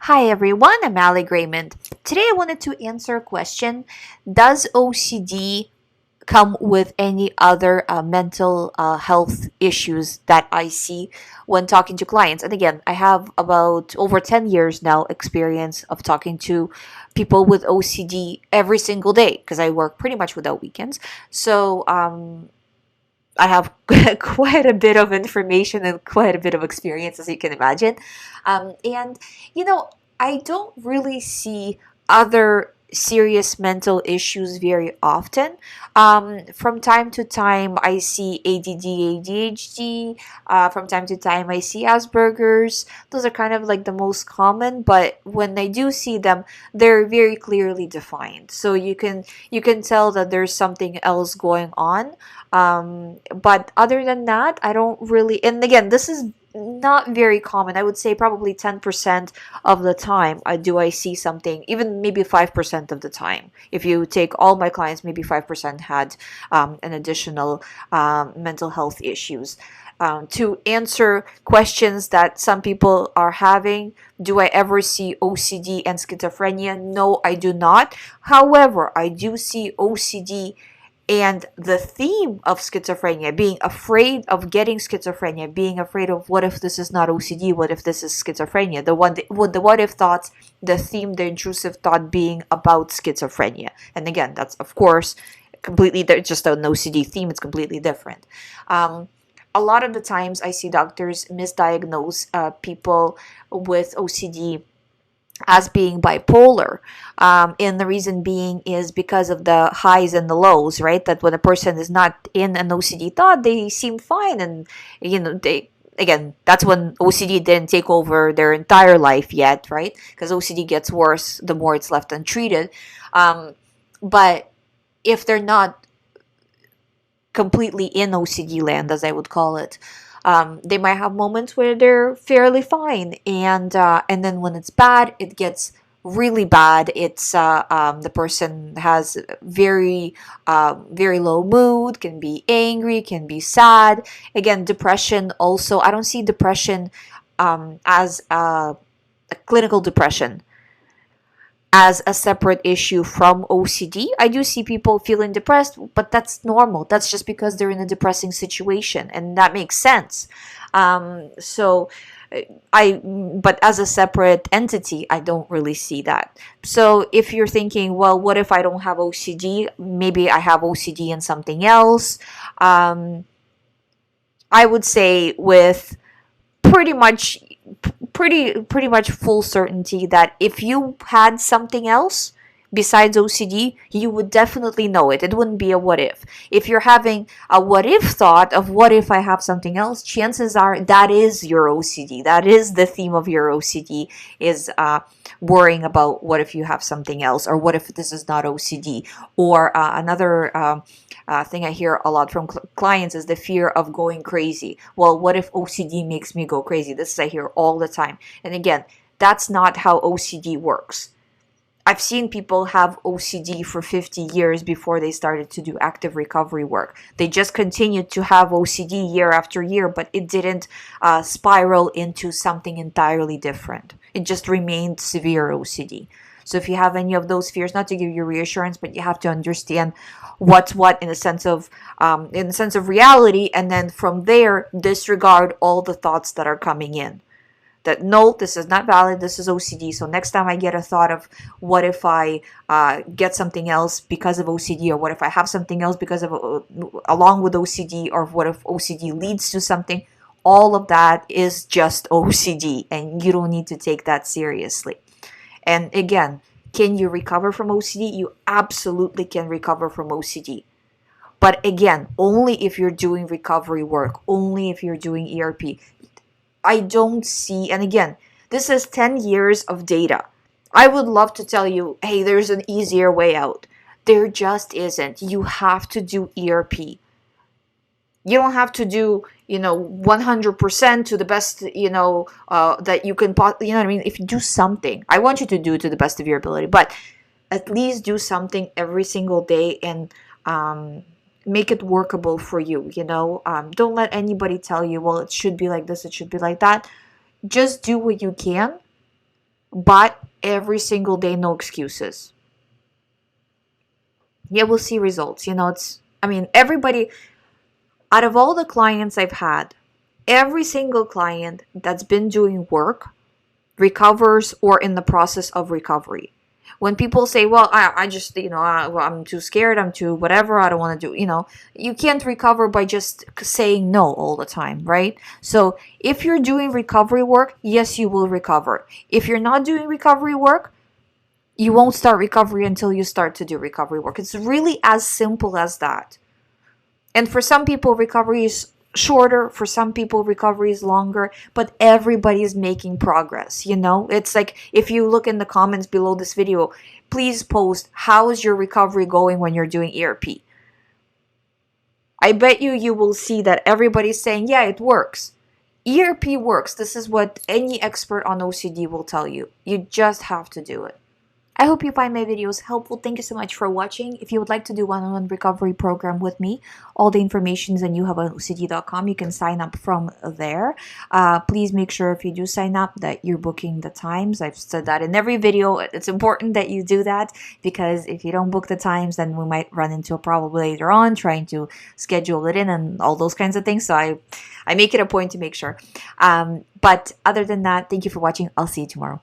Hi everyone, I'm GREYMOND. Today I wanted to answer a question. Does OCD come with any other mental health issues that I see when talking to clients? And again, I have about over 10 years now experience of talking to people with OCD every single day because I work pretty much without weekends. So I have quite a bit of information and quite a bit of experience, as you can imagine. And, you know, I don't really see other serious mental issues very often. From time to time, I see ADD, ADHD. From time to time, I see Asperger's. Those are kind of like the most common, but when I do see them, they're very clearly defined. So you can tell that there's something else going on. But other than that, I don't really, and again, this is not very common. I would say probably 10% of the time I see something, even maybe 5% of the time. If you take all my clients, maybe 5% had an additional mental health issues. To answer questions that some people are having, do I ever see OCD and schizophrenia? No, I do not. However, I do see OCD and the theme of schizophrenia, being afraid of getting schizophrenia, being afraid of what if this is not OCD, what if this is schizophrenia, the what if thoughts, the theme, the intrusive thought being about schizophrenia. And again, that's of course completely just an OCD theme, it's completely different. A lot of the times I see doctors misdiagnose people with OCD as being bipolar. And the reason being is because of the highs and the lows, right? That when a person is not in an OCD thought, they seem fine. And, they, again, that's when OCD didn't take over their entire life yet, right? Because OCD gets worse the more it's left untreated. But if they're not completely in OCD land, as I would call it, they might have moments where they're fairly fine, and then when it's bad, it gets really bad. It's the person has very low mood, can be angry, can be sad. Again, depression also. I don't see depression as a clinical depression as a separate issue from OCD. I do see people feeling depressed, but that's normal. That's just because they're in a depressing situation, and that makes sense. So, but as a separate entity, I don't really see that. So, if you're thinking, well, what if I don't have OCD? Maybe I have OCD in something else. Um, I would say with pretty much pretty much full certainty that if you had something else besides OCD, you would definitely know it. It wouldn't be a what if. If you're having a what if thought of what if I have something else, chances are that is your OCD. That is the theme of your OCD, is worrying about what if you have something else, or what if this is not OCD. Or another thing I hear a lot from clients is the fear of going crazy. Well, what if OCD makes me go crazy? This is I hear all the time. And again, that's not how OCD works. I've seen people have OCD for 50 years before they started to do active recovery work. They just continued to have OCD year after year, but it didn't spiral into something entirely different. It just remained severe OCD. So if you have any of those fears, not to give you reassurance, but you have to understand what's what in the sense of reality, and then from there disregard all the thoughts that are coming in. That no, this is not valid, this is OCD. So next time I get a thought of what if I get something else because of OCD, or what if I have something else because of along with OCD, or what if OCD leads to something, all of that is just OCD, and you don't need to take that seriously. And again, can you recover from OCD? You absolutely can recover from OCD. But again, only if you're doing recovery work, only if you're doing ERP. I don't see, and again, this is 10 years of data. I would love to tell you, hey, there's an easier way out. There just isn't. You have to do ERP. You don't have to do, 100% to the best, that you can, you know what I mean? If you do something, I want you to do it to the best of your ability, but at least do something every single day, and make it workable for you. Don't let anybody tell you, well, it should be like this, it should be like that. Just do what you can, but every single day, no excuses. Yeah, we'll see results. Everybody, out of all the clients I've had, every single client that's been doing work recovers or in the process of recovery. When people say, well, I just, I'm too scared, I'm too whatever, I don't want to do, you can't recover by just saying no all the time, right? So if you're doing recovery work, yes, you will recover. If you're not doing recovery work, you won't start recovery until you start to do recovery work. It's really as simple as that. And for some people, recovery is shorter. For some people, recovery is longer. But everybody is making progress. It's like if you look in the comments below this video, please post how is your recovery going when you're doing ERP. I bet you will see that everybody's saying, yeah, it works. ERP works. This is what any expert on OCD will tell you. You just have to do it. I hope you find my videos helpful. Thank you so much for watching. If you would like to do one-on-one recovery program with me, all the information is on youhaveocd.com. You can sign up from there. Please make sure if you do sign up that you're booking the times. I've said that in every video. It's important that you do that because if you don't book the times, then we might run into a problem later on trying to schedule it in and all those kinds of things. So I make it a point to make sure. But other than that, thank you for watching. I'll see you tomorrow.